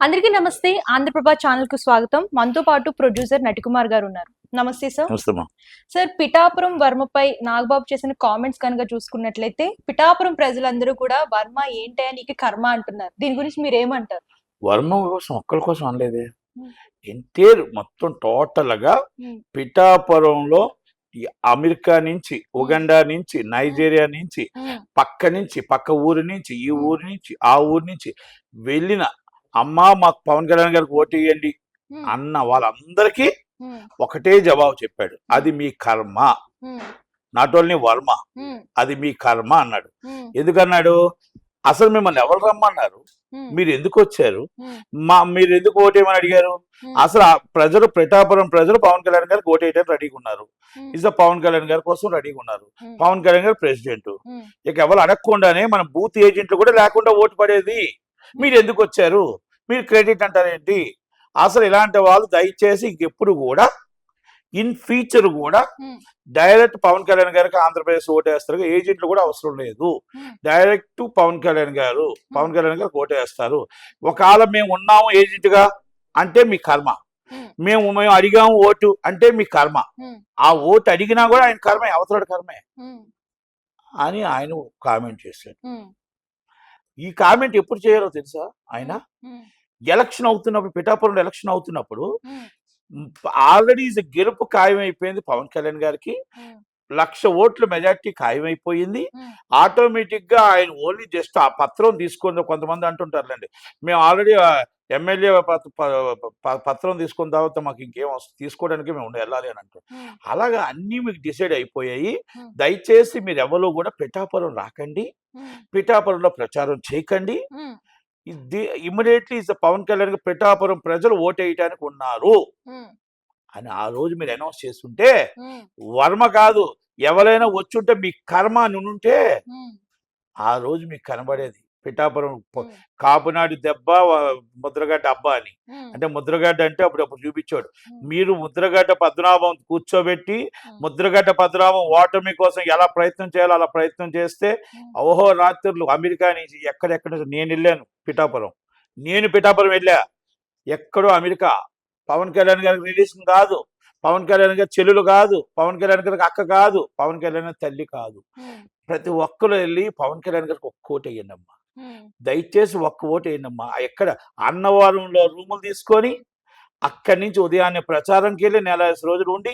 అందరికీ నమస్తే. ఆంధ్రప్రభ ఛానల్ కు స్వాగతం. మనతో పాటు ప్రొడ్యూసర్ నటికుమార్ గారు ఉన్నారు. నమస్తే సార్. సార్, పిఠాపురం వర్మపై నాగబాబు చేసిన కామెంట్స్ కనుక చూసుకున్నట్లయితే పిఠాపురం ప్రజలందరూ కూడా వర్మ ఏంటి నీకు కర్మ అంటున్నారు. దీని గురించి మీరు ఏమంటారు? వర్మ కోసం ఒక్కరి కోసం అనలేదే, ఎంటైర్ మొత్తం టోటల్ గా పిఠాపురంలో అమెరికా నుంచి, ఉగండా నుంచి, నైజీరియా నుంచి, పక్క ఊరి నుంచి, ఈ ఊరి నుంచి, ఆ ఊరి నుంచి వెళ్ళిన అమ్మా మాకు పవన్ కళ్యాణ్ గారికి ఓటు వేయండి అన్న వాళ్ళందరికీ ఒకటే జవాబు చెప్పాడు, అది మీ కర్మ. నాట్ ఓన్లీ వర్మ, అది మీ కర్మ అన్నాడు. ఎందుకన్నాడు? అసలు మిమ్మల్ని ఎవరు రమ్మన్నారు? మీరు ఎందుకు వచ్చారు? మీరు ఎందుకు ఓటేయమని అడిగారు? అసలు ప్రజలు, పిఠాపురం ప్రజలు పవన్ కళ్యాణ్ గారికి ఓటేయడానికి రెడీగా ఉన్నారు. ఇస్ పవన్ కళ్యాణ్ గారి కోసం రెడీగా ఉన్నారు. పవన్ కళ్యాణ్ గారు ప్రెసిడెంట్. ఇక ఎవరు అడగకుండానే మన బూత్ ఏజెంట్లు కూడా లేకుండా ఓటు పడేది. మీరు ఎందుకు వచ్చారు? మీరు క్రెడిట్ అంటారేంటి? అసలు ఇలాంటి వాళ్ళు దయచేసి ఇంకెప్పుడు కూడా ఇన్ ఫ్యూచర్ కూడా డైరెక్ట్ పవన్ కళ్యాణ్ గారికి ఆంధ్రప్రదేశ్ ఓటేస్తారు. ఏజెంట్లు కూడా అవసరం లేదు. డైరెక్ట్ పవన్ కళ్యాణ్ గారికి ఓటేస్తారు. ఒకవేళ మేము ఉన్నాము ఏజెంట్ గా అంటే మీ కర్మ, మేము అడిగాము ఓటు అంటే మీ కర్మ. ఆ ఓటు అడిగినా కూడా ఆయన కర్మే, అవతల కర్మే అని ఆయన కామెంట్ చేశాడు. ఈ కామెంట్ ఎప్పుడు చేయాలో తెలుసా? ఆయన ఎలక్షన్ అవుతున్నప్పుడు, పిఠాపురంలో ఎలక్షన్ అవుతున్నప్పుడు ఆల్రెడీ గెలుపు ఖాయమైపోయింది పవన్ కళ్యాణ్ గారికి. 1,00,000 ఓట్ల మెజార్టీ ఖాయమైపోయింది. ఆటోమేటిక్ గా ఆయన ఓన్లీ జస్ట్ ఆ పత్రం తీసుకుని, కొంతమంది అంటుంటారులేండి, మేము ఆల్రెడీ ఎమ్మెల్యే పత్రం తీసుకున్న తర్వాత మాకు ఇంకేం తీసుకోవడానికి మేము వెళ్ళాలి అని అంటారు. అలాగా అన్నీ మీకు డిసైడ్ అయిపోయాయి. దయచేసి మీరు ఎవరు కూడా పిఠాపురం రాకండి, పిఠాపురంలో ప్రచారం చేయకండి. ఇమ్మీడియట్లీ పవన్ కళ్యాణ్ పిఠాపురం ప్రజలు ఓటేయటానికి ఉన్నారు అని ఆ రోజు మీరు అనౌన్స్ చేస్తుంటే, వర్మ కాదు ఎవరైనా వచ్చుంటే మీ కర్మ అని ఉంటే ఆ రోజు మీకు కనబడేది పిఠాపురం కాపునాడి దెబ్బ, ముద్రగడ్డ అబ్బా అని. అంటే ముద్రగడ్డ అంటే అప్పుడు చూపించాడు. మీరు ముద్రగడ్డ పద్మనాభం కూర్చోబెట్టి ముద్రగడ్డ పద్మనాభం ఓటమి కోసం ఎలా ప్రయత్నం చేయాలో అలా ప్రయత్నం చేస్తే ఓహో రాత్రులు అమెరికా నుంచి ఎక్కడెక్కడ నేను వెళ్ళాను పిఠాపురం వెళ్ళా. ఎక్కడో అమెరికా పవన్ కళ్యాణ్ గారికి రిలేషన్ కాదు, పవన్ కళ్యాణ్ గారి చెల్లెలు కాదు, పవన్ కళ్యాణ్ గారికి అక్క కాదు, పవన్ కళ్యాణ్ గారి తల్లి కాదు. ప్రతి ఒక్కరు వెళ్ళి పవన్ కళ్యాణ్ గారికి ఒక్క ఓటు వేయండి అమ్మా, దయచేసి ఒక్క ఓటు వేయండి అమ్మా. ఎక్కడ అన్నవరంలో రూములు తీసుకొని అక్కడి నుంచి ఉదయాన్నే ప్రచారంకి వెళ్ళి 4 రోజులు ఉండి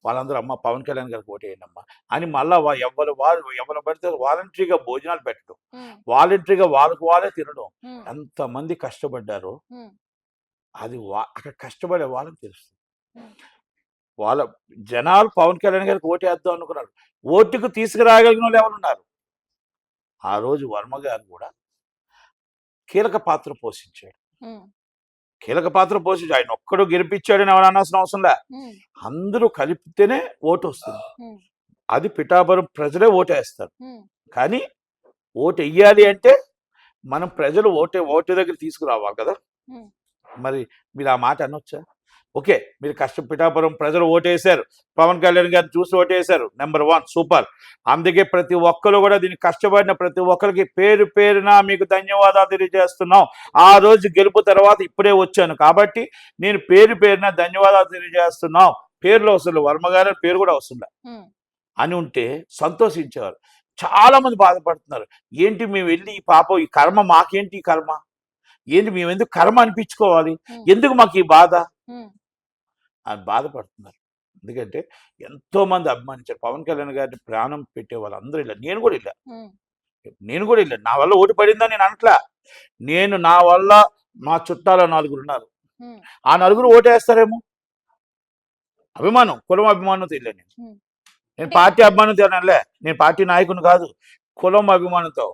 వాళ్ళందరూ అమ్మ పవన్ కళ్యాణ్ గారికి ఓటు వేయండి అమ్మా అని మళ్ళా ఎవరు పడితే వాలంటరీగా భోజనాలు పెట్టడం, వాలంటరీగా వాళ్ళే తినడం. ఎంతమంది కష్టపడ్డారో అది అక్కడ కష్టపడే వాళ్ళకి తెలుస్తుంది. వాళ్ళ జనాలు పవన్ కళ్యాణ్ గారికి ఓటు వేద్దాం అనుకున్నారు. ఓటుకు తీసుకురాగలిగిన వాళ్ళు ఎవరున్నారు? ఆ రోజు వర్మ గారు కూడా కీలక పాత్ర పోషించాడు. ఆయన ఒక్కడు గెలిపించాడని ఎవరు అనాల్సిన అవసరం లే, అందరూ కలిపితేనే ఓటు వస్తుంది. అది పిఠాపురం ప్రజలే ఓటేస్తారు. కానీ ఓటు వెయ్యాలి అంటే మనం ప్రజలు ఓటు దగ్గర తీసుకురావాలి కదా. మరి మీరు ఆ మాట అనొచ్చా? ఓకే, మీరు పిఠాపురం ప్రజలు ఓటేశారు, పవన్ కళ్యాణ్ గారిని చూసి ఓటేశారు, నెంబర్ 1 సూపర్. అందుకే ప్రతి ఒక్కరు కూడా దీన్ని కష్టపడిన ప్రతి ఒక్కరికి పేరున మీకు ధన్యవాదాలు తెలియజేస్తున్నాం. ఆ రోజు గెలుపు తర్వాత ఇప్పుడే వచ్చాను కాబట్టి నేను పేరున ధన్యవాదాలు తెలియజేస్తున్నాం. పేరులో వస్తుంది, వర్మ గారి పేరు కూడా వస్తుందా అని ఉంటే సంతోషించేవారు. చాలా మంది బాధపడుతున్నారు, ఏంటి మేము వెళ్ళి ఈ పాపం ఈ కర్మ మాకేంటి, ఈ కర్మ ఏంటి, మేము ఎందుకు కర్మ అనిపించుకోవాలి, ఎందుకు మాకు ఈ బాధ అని బాధపడుతున్నారు. ఎందుకంటే ఎంతో మంది అభిమానించారు పవన్ కళ్యాణ్ గారిని, ప్రాణం పెట్టే వాళ్ళందరూ ఇలా. నేను కూడా ఇలా నా వల్ల ఓటు పడిందని నేను అనట్లా. నా వల్ల మా చుట్టాల 4 ఉన్నారు, ఆ 4 ఓటేస్తారేమో. అభిమానం, కులం అభిమానంతో వెళ్ళాను నేను పార్టీ అభిమానంతో అనలే. నేను పార్టీ నాయకుని కాదు, కులం అభిమానంతో,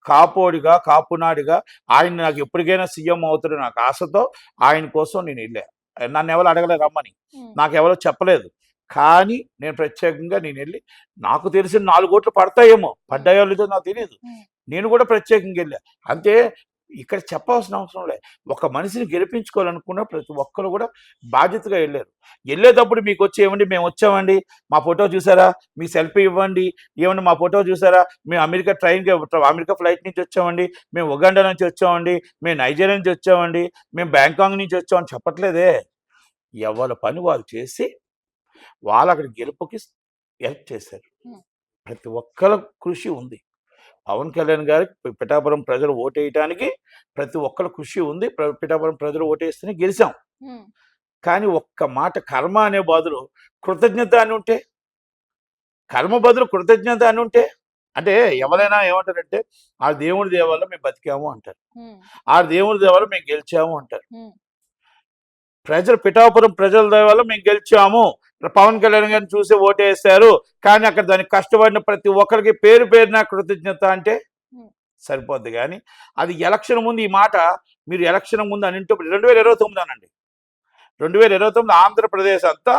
కాపోడిగా కాపునాడిగా ఆయన నాకు ఎప్పటికైనా సీఎం అవుతాడు నాకు ఆశతో ఆయన కోసం నేను వెళ్ళా. నన్ను ఎవరు అడగలేదు రమ్మని, నాకు ఎవరో చెప్పలేదు. కానీ నేను ప్రత్యేకంగా వెళ్ళి, నాకు తెలిసిన 4 ఓట్లు పడతాయేమో, పడ్డాయో లేదో నాకు తెలియదు, నేను కూడా ప్రత్యేకంగా వెళ్ళా. అంతే ఇక్కడ చెప్పాల్సిన అవసరం లేదు. ఒక మనిషిని గెలిపించుకోవాలనుకున్న ప్రతి ఒక్కరు కూడా బాధ్యతగా వెళ్ళారు. వెళ్ళేటప్పుడు మీకు వచ్చి ఏమండి మేము వచ్చామండి, మా ఫోటో చూసారా, మీ సెల్ఫీ ఇవ్వండి, ఏమండి మా ఫోటో చూసారా, మేము అమెరికా ఫ్లైట్ నుంచి వచ్చామండి, మేము ఉగాండా నుంచి వచ్చామండి, మేము నైజీరియా నుంచి వచ్చామండి, మేము బ్యాంకాక్ నుంచి వచ్చామని చెప్పట్లేదే. ఎవరి పని వాళ్ళు చేసి వాళ్ళు అక్కడ గెలుపుకి హెల్ప్ చేశారు. ప్రతి ఒక్కరి కృషి ఉంది. పవన్ కళ్యాణ్ గారికి పిఠాపురం ప్రజలు ఓటేయటానికి ప్రతి ఒక్కరి కృషి ఉంది. పిఠాపురం ప్రజలు ఓటేస్తేనే గెలిచాం. కానీ ఒక్క మాట కర్మ అనే బదులు కృతజ్ఞత అని ఉంటే, కర్మ బదులు కృతజ్ఞత అని ఉంటే, అంటే ఎవరైనా ఏమంటారంటే ఆ దేవుడి దేవాల మేము బతికాము అంటారు, ఆ దేవుడి దేవాల మేము గెలిచాము అంటారు. పిఠాపురం ప్రజల దేవాల మేము గెలిచాము, పవన్ కళ్యాణ్ గారిని చూసి ఓటేస్తారు, కానీ అక్కడ దానికి కష్టపడిన ప్రతి ఒక్కరికి పేరు పేరున కృతజ్ఞత అంటే సరిపోద్ది. కానీ అది ఎలక్షన్ ముందు ఈ మాట మీరు ఎలక్షన్ ముందు అని 2029 అనండి. 2029 ఆంధ్రప్రదేశ్ అంతా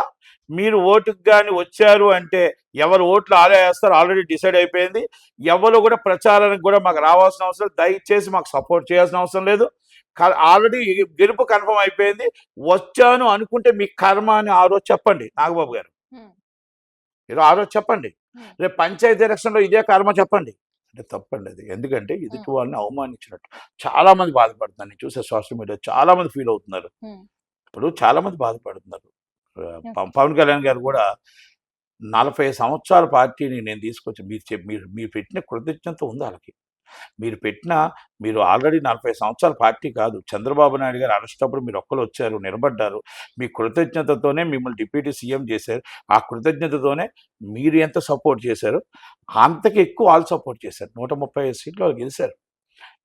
మీరు ఓటుకు కానీ వచ్చారు అంటే ఎవరు ఓట్లు వేస్తారు ఆల్రెడీ డిసైడ్ అయిపోయింది. ఎవరు కూడా ప్రచారానికి కూడా మాకు రావాల్సిన అవసరం, దయచేసి మాకు సపోర్ట్ చేయాల్సిన అవసరం లేదు. ఆల్రెడీ గెలుపు కన్ఫర్మ్ అయిపోయింది. వచ్చాను అనుకుంటే మీ కర్మ అని ఆ రోజు చెప్పండి నాగబాబు గారు. మీరు ఆ రోజు చెప్పండి. రేపు పంచాయతీ ఎలక్షన్లో ఇదే కర్మ చెప్పండి. అంటే తప్పండి అది. ఎందుకంటే ఎదుటి వాళ్ళని అవమానించినట్టు చాలా మంది బాధపడుతున్నారు. నేను చూసే సోషల్ మీడియా చాలా మంది ఫీల్ అవుతున్నారు. ఇప్పుడు చాలా మంది బాధపడుతున్నారు. పవన్ కళ్యాణ్ గారు కూడా 40 సంవత్సరాల పార్టీని నేను తీసుకొచ్చి మీరు పెట్టిన కృతజ్ఞత ఉంది వాళ్ళకి. మీరు ఆల్రెడీ 40 సంవత్సరాల పార్టీ కాదు. చంద్రబాబు నాయుడు గారు అరెస్టప్పుడు మీరు ఒక్కరు వచ్చారు, నిలబడ్డారు. మీ కృతజ్ఞతతోనే మిమ్మల్ని డిప్యూటీ సీఎం చేశారు. ఆ కృతజ్ఞతతోనే మీరు ఎంత సపోర్ట్ చేశారు అంతకు ఎక్కువ వాళ్ళు సపోర్ట్ చేశారు. 135 సీట్లు వాళ్ళు గెలిచారు.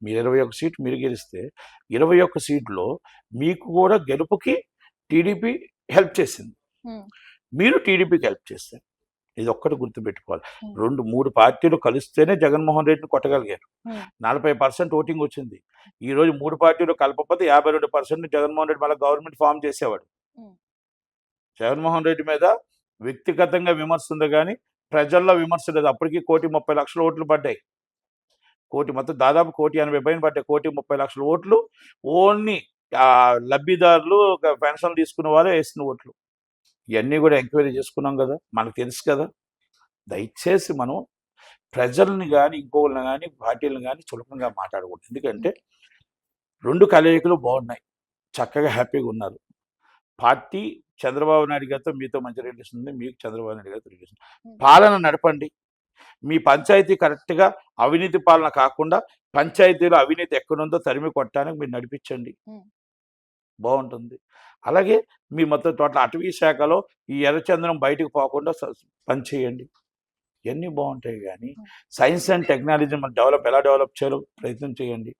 మీరు 21 సీట్లు మీరు గెలిస్తే 21 సీట్లో మీకు కూడా గెలుపుకి టీడీపీ హెల్ప్ చేసింది, మీరు టీడీపీకి హెల్ప్ చేశారు. ఇది ఒక్కటి గుర్తుపెట్టుకోవాలి. 2-3 పార్టీలు కలిస్తేనే జగన్మోహన్ రెడ్డిని కొట్టగలిగారు. 40% ఓటింగ్ వచ్చింది. ఈరోజు 3 పార్టీలు కలపకపోతే 52% జగన్మోహన్ రెడ్డి మళ్ళీ గవర్నమెంట్ ఫామ్ చేసేవాడు. జగన్మోహన్ రెడ్డి మీద వ్యక్తిగతంగా విమర్శ ఉంది కానీ ప్రజల్లో విమర్శ లేదు. అప్పటికి 1,30,00,000 ఓట్లు పడ్డాయి. మొత్తం దాదాపు 1,80,000 పైన పడ్డాయి. 1,30,00,000 ఓట్లు ఓన్లీ లబ్ధిదారులు, పెన్షన్ తీసుకున్న వాళ్ళే వేసిన ఓట్లు. ఇవన్నీ కూడా ఎంక్వైరీ చేసుకున్నాం కదా, మనకు తెలుసు కదా. దయచేసి మనం ప్రజల్ని కానీ ఇంకోళ్ళని కానీ పార్టీలను కానీ చులకంగా మాట్లాడకూడదు. ఎందుకంటే 2 కలయికలు బాగున్నాయి, చక్కగా హ్యాపీగా ఉన్నారు. పార్టీ చంద్రబాబు నాయుడు గారితో మీతో మంచి రిలేషన్ ఉంది, మీకు చంద్రబాబు నాయుడు గారితో రిలేషన్. పాలన నడపండి. మీ పంచాయతీ కరెక్ట్గా అవినీతి పాలన కాకుండా పంచాయతీలో అవినీతి ఎక్కడుందో తరిమి కొట్టడానికి మీరు నడిపించండి, బాగుంటుంది. అలాగే మీ మొత్తం టోటల్ అటవీ శాఖలో ఈ ఎర్రచందనం బయటకు పోకుండా పనిచేయండి. ఇవన్నీ బాగుంటాయి. కానీ సైన్స్ అండ్ టెక్నాలజీ మనం ఎలా డెవలప్ చేయాలో ప్రయత్నం చేయండి.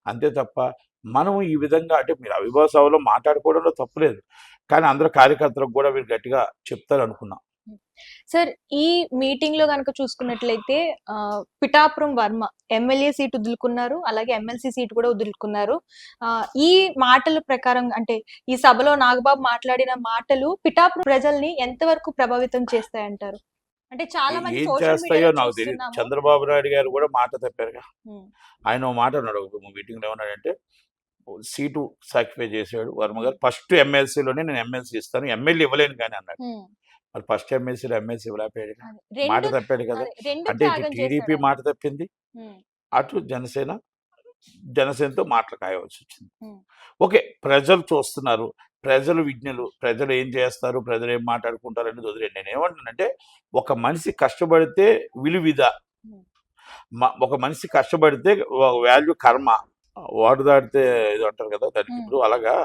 అంతే తప్ప మనం ఈ విధంగా అంటే మీరు అవిభావ సభలో మాట్లాడుకోవడంలో తప్పులేదు, కానీ అందరూ కార్యకర్తలకు కూడా మీరు గట్టిగా చెప్తారు అనుకున్నాం. సార్, ఈ మీటింగ్ లో కనుక చూసుకున్నట్లయితే పిఠాపురం వర్మ ఎమ్మెల్యే సీట్ వదులుకున్నారు, అలాగే ఎమ్మెల్సీ సీట్ కూడా వదులుకున్నారు. ఈ మాటల ప్రకారం అంటే ఈ సభలో నాగబాబు మాట్లాడిన మాటలు పిఠాపురం ప్రజల్ని ఎంతవరకు ప్రభావితం చేస్తాయంటారు? అంటే చాలా మంది ఏం చేస్తాయో నాకు తెలియదు. చంద్రబాబు నాయుడు గారు కూడా మాట తప్పారుగా. ఆయన మాట అన్నాడు మీటింగ్ లో, ఏమన్నాడంటే సీటు సాక్రిఫై చేశాడు వర్మ గారు. ఫస్ట్ ఎమ్మెల్సీలోనే నేను ఎమ్మెల్సీ ఇస్తాను, ఎమ్మెల్యే ఇవ్వలేను కానీ అన్నాడు. మరి ఫస్ట్ ఎమ్మెల్సీలో ఎమ్మెల్సీ ఇవ్వలేపాడు, మాట తప్పాడు కదా. అంటే ఇటు టీడీపీ మాట తప్పింది, అటు జనసేనతో మాటలు కాయవలసి వచ్చింది. ఓకే, ప్రజలు చూస్తున్నారు, ప్రజలు విజ్ఞులు, ప్రజలు ఏం చేస్తారు, ప్రజలు ఏం మాట్లాడుకుంటారు అనేది వదిలేండి. నేను ఏమంటానంటే ఒక మనిషి కష్టపడితే విలువిద, ఒక మనిషి కష్టపడితే వాల్యూ కర్మ, వాడు దాడితే ఇది అంటారు కదా దానికి. ఇప్పుడు అలాగా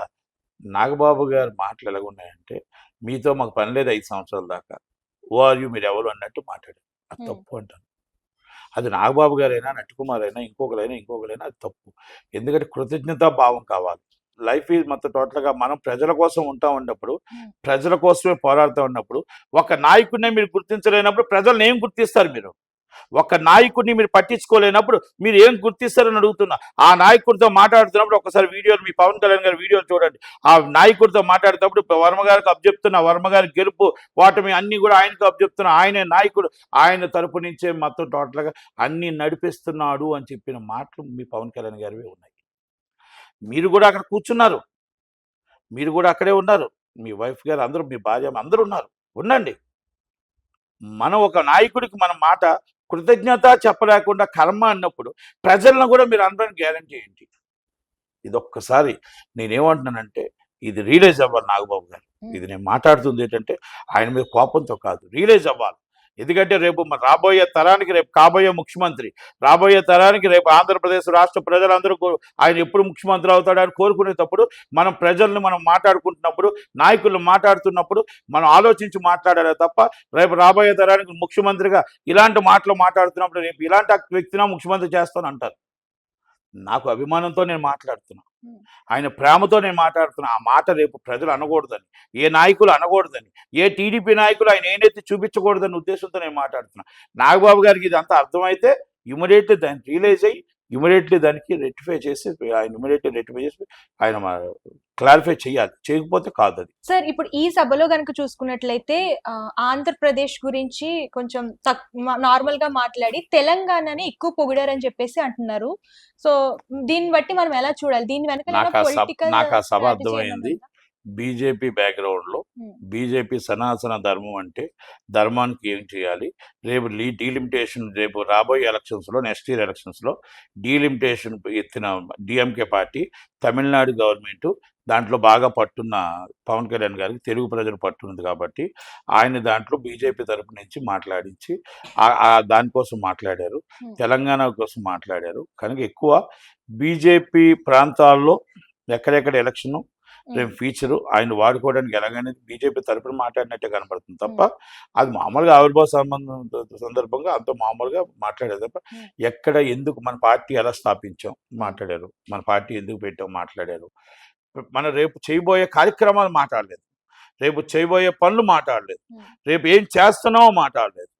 నాగబాబు గారి మాటలు ఎలాగున్నాయంటే మీతో మాకు పని లేదు 5 సంవత్సరాల దాకా, ఓఆర్యూ మీరు ఎవరు అన్నట్టు మాట్లాడారు. అది తప్పు అంటాను. అది నాగబాబు గారైనా, నటికుమార్ అయినా, ఇంకొకరైనా అది తప్పు. ఎందుకంటే కృతజ్ఞతా భావం కావాలి. లైఫ్ ఈజ్ మొత్తం టోటల్గా మనం ప్రజల కోసం ఉన్నప్పుడు, ప్రజల కోసమే పోరాడుతూ ఉన్నప్పుడు, ఒక నాయకుడిని మీరు గుర్తించలేనప్పుడు ప్రజలను ఏం గుర్తిస్తారు? మీరు ఒక నాయకుడిని మీరు పట్టించుకోలేనప్పుడు మీరు ఏం గుర్తిస్తారని అడుగుతున్నా. ఆ నాయకుడితో మాట్లాడుతున్నప్పుడు ఒకసారి వీడియోలు, మీ పవన్ కళ్యాణ్ గారి వీడియోలు చూడండి. ఆ నాయకుడితో మాట్లాడుతున్నప్పుడు వర్మ గారికి అబ్జెప్తున్నా, వర్మ గారి గెలుపు ఓటమి అన్ని కూడా ఆయనకు అబ్జెప్తున్నా. ఆయనే నాయకుడు, ఆయన తరపు నుంచే మొత్తం టోటల్గా అన్ని నడిపిస్తున్నాడు అని చెప్పిన మాటలు మీ పవన్ కళ్యాణ్ గారివే ఉన్నాయి. మీరు కూడా అక్కడ కూర్చున్నారు, మీరు కూడా అక్కడే ఉన్నారు, మీ వైఫ్ గారు అందరూ, మీ భార్య అందరూ ఉన్నారు, ఉండండి. మనం ఒక నాయకుడికి మన మాట కృతజ్ఞత చెప్పలేకుండా కర్మ అన్నప్పుడు ప్రజలను కూడా మీరు అందరం గ్యారంటీ ఏంటి? ఇదొక్కసారి నేనేమంటున్నానంటే ఇది రియలైజ్ అవ్వాలి నాగబాబు గారు. ఇది నేను మాట్లాడుతుంది ఏంటంటే ఆయన మీద కోపంతో కాదు, రియలైజ్ అవ్వాలి. ఎందుకంటే రేపు మన రాబోయే తరానికి, రేపు కాబోయే ముఖ్యమంత్రి, రాబోయే తరానికి రేపు ఆంధ్రప్రదేశ్ రాష్ట్ర ప్రజలందరూ ఆయన ఎప్పుడు ముఖ్యమంత్రి అవుతాడు అని కోరుకునేటప్పుడు మనం ప్రజల్ని మనం మాట్లాడుకుంటున్నప్పుడు, నాయకులు మాట్లాడుతున్నప్పుడు మనం ఆలోచించి మాట్లాడాలి తప్ప రేపు రాబోయే తరానికి ముఖ్యమంత్రిగా ఇలాంటి మాటలు మాట్లాడుతున్నప్పుడు రేపు ఇలాంటి వ్యక్తినా ముఖ్యమంత్రి చేస్తాను అంటారు. నాకు అభిమానంతో నేను మాట్లాడుతున్నా, ఆయన ప్రేమతో నేను మాట్లాడుతున్నా. ఆ మాట రేపు ప్రజలు అనకూడదని, ఏ నాయకులు అనకూడదని, ఏ టీడీపీ నాయకులు ఆయన ఏనైతే చూపించకూడదని ఉద్దేశంతో నేను మాట్లాడుతున్నా. నాగబాబు గారికి ఇదంతా అర్థమైతే ఇమీడియట్లీ దాన్ని రియలైజ్ అయ్యి ఇమీడియట్లీ దానికి రెక్టిఫై చేసి ఆయన క్లారిఫై చేయాలి, చేయకపోతే కాదు అది. సార్ ఇప్పుడు ఈ సభలో కనుక చూసుకున్నట్లయితే ఆంధ్రప్రదేశ్ గురించి కొంచెం నార్మల్ గా మాట్లాడి తెలంగాణని ఎక్కువ పొగిడారని చెప్పేసి అంటున్నారు. సో దీన్ని బట్టి మనం ఎలా చూడాలి? దీని వెనక నాకు ఆ సభ అర్థమైంది. బీజేపీ బ్యాక్గ్రౌండ్ లో బీజేపీ సనాతన ధర్మం అంటే ధర్మానికి ఏం చేయాలి, రేపు డీలిమిటేషన్, రేపు రాబోయే ఎలక్షన్స్లో, నెక్స్ట్ ఇయర్ ఎలక్షన్స్లో డీలిమిటేషన్ ఎత్తిన డిఎంకే పార్టీ, తమిళనాడు గవర్నమెంట్ దాంట్లో బాగా పట్టున్న పవన్ కళ్యాణ్ గారికి తెలుగు ప్రజలు పట్టున్నది కాబట్టి ఆయన దాంట్లో బీజేపీ తరపు నుంచి మాట్లాడించి దానికోసం మాట్లాడారు, తెలంగాణ కోసం మాట్లాడారు. కనుక ఎక్కువ బీజేపీ ప్రాంతాల్లో ఎక్కడెక్కడ ఎలక్షన్ రేపు ఫీచరు ఆయన వాడుకోవడానికి ఎలాగనేది బీజేపీ తరపున మాట్లాడినట్టే కనపడుతుంది తప్ప అది మామూలుగా ఆవిర్భావ సందర్భంగా అంత మామూలుగా మాట్లాడేది తప్ప ఎక్కడ ఎందుకు మన పార్టీ ఎలా స్థాపించాం మాట్లాడారు, మన పార్టీ ఎందుకు పెట్టాం మాట్లాడారు, మనం రేపు చేయబోయే కార్యక్రమాలు మాట్లాడలేదు, రేపు చేయబోయే పనులు మాట్లాడలేదు, రేపు ఏం చేస్తున్నామో మాట్లాడలేదు,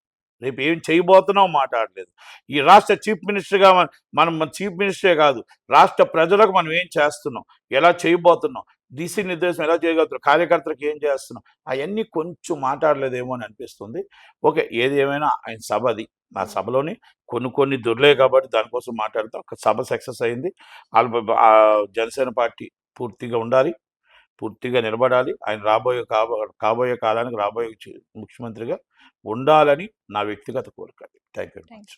రేపు ఏం చేయబోతున్నామో మాట్లాడలేదు. ఈ రాష్ట్ర చీఫ్ మినిస్టర్గా మనం చీఫ్ మినిస్టరే కాదు, రాష్ట్ర ప్రజలకు మనం ఏం చేస్తున్నాం, ఎలా చేయబోతున్నాం, దిశ నిర్దేశం ఎలా చేయగలుగుతున్నాం, కార్యకర్తలకు ఏం చేస్తున్నాం, అవన్నీ కొంచెం మాట్లాడలేదేమో అని అనిపిస్తుంది. ఓకే, ఏది ఏమైనా ఆయన సభ అది, ఆ సభలోని కొన్ని దొర్లే కాబట్టి దానికోసం మాట్లాడతాం. ఒక సభ సక్సెస్ అయింది. జనసేన పార్టీ పూర్తిగా ఉండాలి, పూర్తిగా నిలబడాలి. ఆయన కాబోయే కాలానికి రాబోయే ముఖ్యమంత్రిగా ఉండాలని నా వ్యక్తిగత కోరిక. Thank you very much.